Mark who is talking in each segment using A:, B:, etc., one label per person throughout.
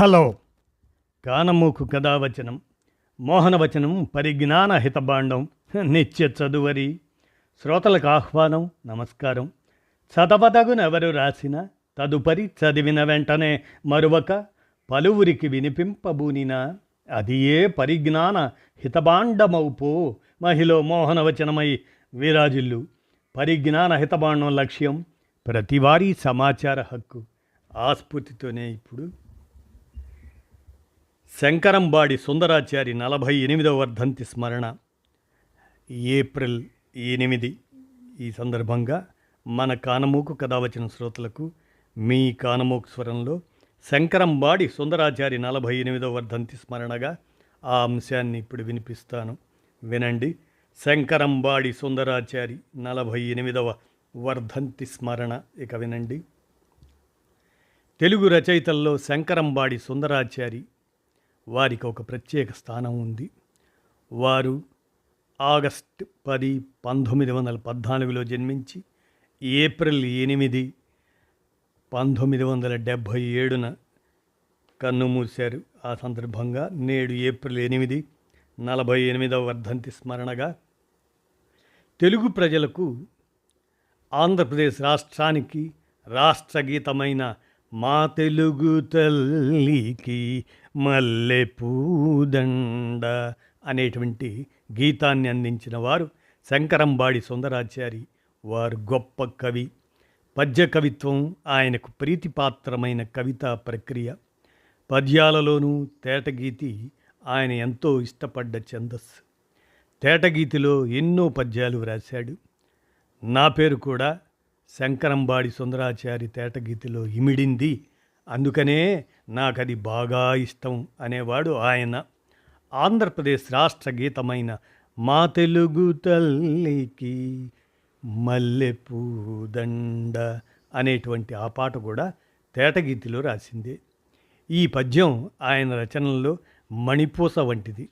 A: Hello. కానమూకు కథావచనం మోహనవచనం పరిజ్ఞాన హితబాండం నిత్య చదువరి శ్రోతలకు ఆహ్వానం. నమస్కారం. చదవదగునెవరు రాసిన తదుపరి చదివిన వెంటనే మరువక పలువురికి వినిపింపబూనిన అది ఏ పరిజ్ఞాన హితబాండమౌపో మహిళ మోహనవచనమై విరాజిల్లు. పరిజ్ఞాన హితబాండం లక్ష్యం ప్రతివారీ సమాచార హక్కు. ఆస్ఫూర్తితోనే ఇప్పుడు శంకరంబాడి సుందరాచారి 48వ వర్ధంతి స్మరణ ఏప్రిల్ 8. ఈ సందర్భంగా మన కానమూకు కథావచన శ్రోతలకు మీ కానమూకు స్వరంలో శంకరంబాడి సుందరాచారి 48వ వర్ధంతి స్మరణగా ఆ అంశాన్ని ఇప్పుడు వినిపిస్తాను, వినండి. శంకరంబాడి సుందరాచారి 48వ వర్ధంతి స్మరణ. ఇక వినండి. తెలుగు రచయితల్లో శంకరంబాడి సుందరాచారి వారికి ఒక ప్రత్యేక స్థానం ఉంది. వారు ఆగస్టు 10, 1914లో జన్మించి ఏప్రిల్ 8, 1977న కన్నుమూశారు. ఆ సందర్భంగా నేడు ఏప్రిల్ 8 48వ వర్ధంతి స్మరణగా తెలుగు ప్రజలకు ఆంధ్రప్రదేశ్ రాష్ట్రానికి రాష్ట్రగీతమైన మా తెలుగు తల్లికి మల్లె పూదండ అనేటువంటి గీతాన్ని అందించిన వారు శంకరంబాడి సుందరాచారి. వారు గొప్ప కవి. పద్య కవిత్వం ఆయనకు ప్రీతిపాత్రమైన కవితా ప్రక్రియ. పద్యాలలోనూ తేటగీతి ఆయన ఎంతో ఇష్టపడ్డ ఛందస్సు. తేటగీతిలో ఎన్నో పద్యాలు వ్రాశాడు. నా పేరు కూడా శంకరంబాడి సుందరాచారి తేటగీతిలో ఇమిడింది, అందుకనే నాకది బాగా ఇష్టం అనేవాడు ఆయన. ఆంధ్రప్రదేశ్ రాష్ట్ర గీతమైన మా తెలుగు తల్లికి మల్లెపూదండ అనేటువంటి ఆ పాట కూడా తేటగీతిలో రాసిందే. ఈ పద్యం ఆయన రచనల్లో మణిపూస వంటిది.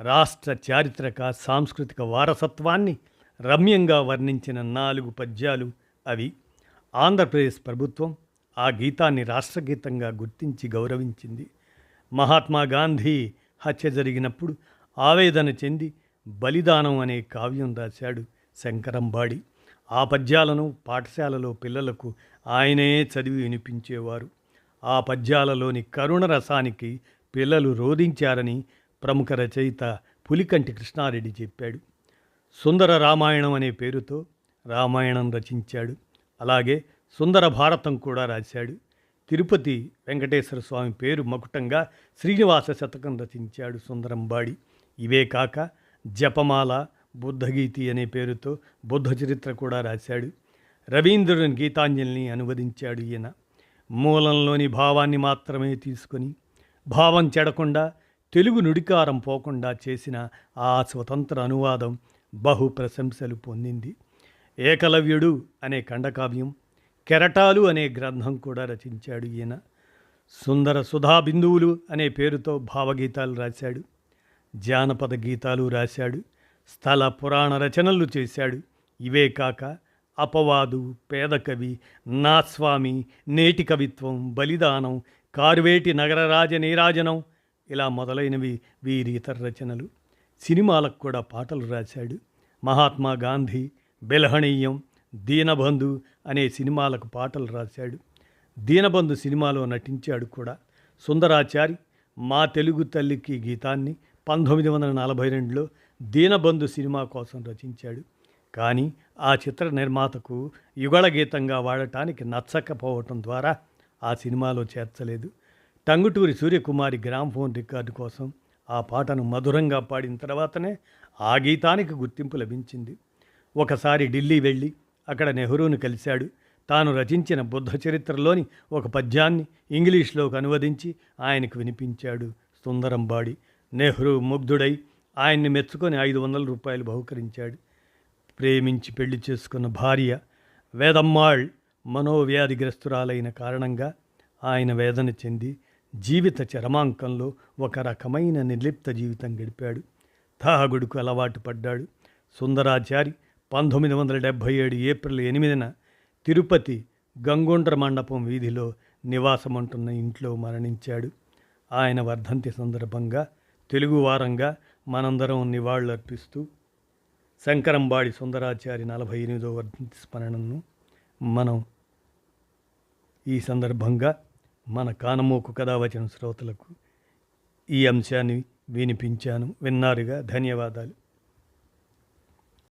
A: రాష్ట్ర చారిత్రక సాంస్కృతిక వారసత్వాన్ని రమ్యంగా వర్ణించిన 4 పద్యాలు అవి. ఆంధ్రప్రదేశ్ ప్రభుత్వం ఆ గీతాన్ని రాష్ట్రగీతంగా గుర్తించి గౌరవించింది. మహాత్మా గాంధీ హత్య జరిగినప్పుడు ఆవేదన చెంది బలిదానం అనే కావ్యం రాశాడు శంకరంబాడి. ఆ పద్యాలను పాఠశాలలో పిల్లలకు ఆయనే చదివి వినిపించేవారు. ఆ పద్యాలలోని కరుణ రసానికి పిల్లలు రోధించారని ప్రముఖ రచయిత పులికంటి కృష్ణారెడ్డి చెప్పాడు. సుందర రామాయణం అనే పేరుతో రామాయణం రచించాడు. అలాగే సుందర భారతం కూడా రాశాడు. తిరుపతి వెంకటేశ్వర స్వామి పేరు మకుటంగా శ్రీనివాస శతకం రచించాడు సుందరంబాడి. ఇవే కాక జపమాల, బుద్ధగీతి అనే పేరుతో బుద్ధ చరిత్ర కూడా రాశాడు. రవీంద్రుని గీతాంజలిని అనువదించాడు ఈయన. మూలంలోని భావాన్ని మాత్రమే తీసుకొని భావం చెడకుండా తెలుగు నుడికారం పోకుండా చేసిన ఆ స్వతంత్ర అనువాదం బహు ప్రశంసలు పొందింది. ఏకలవ్యుడు అనే ఖండకావ్యం, కెరటాలు అనే గ్రంథం కూడా రచించాడు ఈయన. సుందర సుధా బిందువులు అనే పేరుతో భావగీతాలు రాశాడు. జానపద గీతాలు రాశాడు. స్థల పురాణ రచనలు చేశాడు. ఇవే కాక అపవాదు, పేదకవి, నాస్వామి, నేటి కవిత్వం, బలిదానం, కార్వేటి నగరరాజ నీరాజనం ఇలా మొదలైనవి వీరి ఇతర రచనలు. సినిమాలకు కూడా పాటలు రాశాడు. మహాత్మా గాంధీ, బెలహణీయం, దీనబంధు అనే సినిమాలకు పాటలు రాశాడు. దీనబంధు సినిమాలో నటించాడు కూడా. సుందరాచారి మా తెలుగు తల్లికి గీతాన్ని 1942లో దీనబంధు సినిమా కోసం రచించాడు. కానీ ఆ చిత్ర నిర్మాతకు యుగళ గీతంగా వాడటానికి నచ్చకపోవటం ద్వారా ఆ సినిమాలో చేర్చలేదు. టంగుటూరి సూర్యకుమారి గ్రామ్ఫోన్ రికార్డు కోసం ఆ పాటను మధురంగా పాడిన తర్వాతనే ఆ గీతానికి గుర్తింపు లభించింది. ఒకసారి ఢిల్లీ వెళ్ళి అక్కడ నెహ్రూను కలిశాడు. తాను రచించిన బుద్ధ చరిత్రలోని ఒక పద్యాన్ని ఇంగ్లీష్లోకి అనువదించి ఆయనకు వినిపించాడు సుందరంబాడి. నెహ్రూ ముగ్ధుడై ఆయన్ని మెచ్చుకొని 500 రూపాయలు బహుకరించాడు. ప్రేమించి పెళ్లి చేసుకున్న భార్య వేదమ్మాళ్ మనోవ్యాధిగ్రస్తురాలైన కారణంగా ఆయన వేదన చెంది జీవిత చరమాంకంలో ఒక రకమైన నిర్లిప్త జీవితం గడిపాడు. తాగుడుకు అలవాటు పడ్డాడు. సుందరాచారి 1977 ఏప్రిల్ 8న తిరుపతి గంగొండ్ర మండపం వీధిలో నివాసమంటున్న ఇంట్లో మరణించాడు. ఆయన వర్ధంతి సందర్భంగా తెలుగు వారంగా మనందరం నివాళులర్పిస్తూ శంకరంబాడి సుందరాచారి 48వ వర్ధంతి స్మరణను మనం ఈ సందర్భంగా మన కానమోకు కథావచన శ్రోతలకు ఈ అంశాన్ని వినిపించాను. విన్నారుగా. ధన్యవాదాలు.